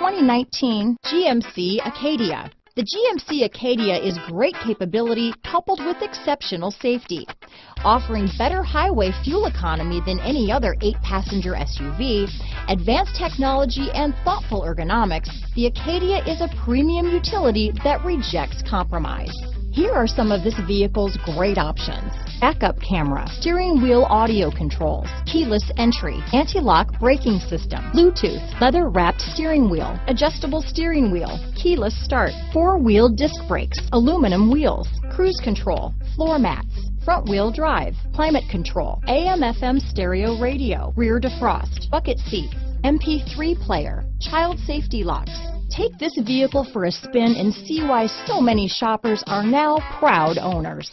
2019 GMC Acadia. The GMC Acadia is great capability coupled with exceptional safety. Offering better highway fuel economy than any other 8-passenger SUV, advanced technology and thoughtful ergonomics, the Acadia is a premium utility that rejects compromise. Here are some of this vehicle's great options: backup camera, steering wheel audio controls, keyless entry, anti-lock braking system, Bluetooth, leather-wrapped steering wheel, adjustable steering wheel, keyless start, 4-wheel disc brakes, aluminum wheels, cruise control, floor mats, front-wheel drive, climate control, AM/FM stereo radio, rear defrost, bucket seats, MP3 player, child safety locks. Take this vehicle for a spin and see why so many shoppers are now proud owners.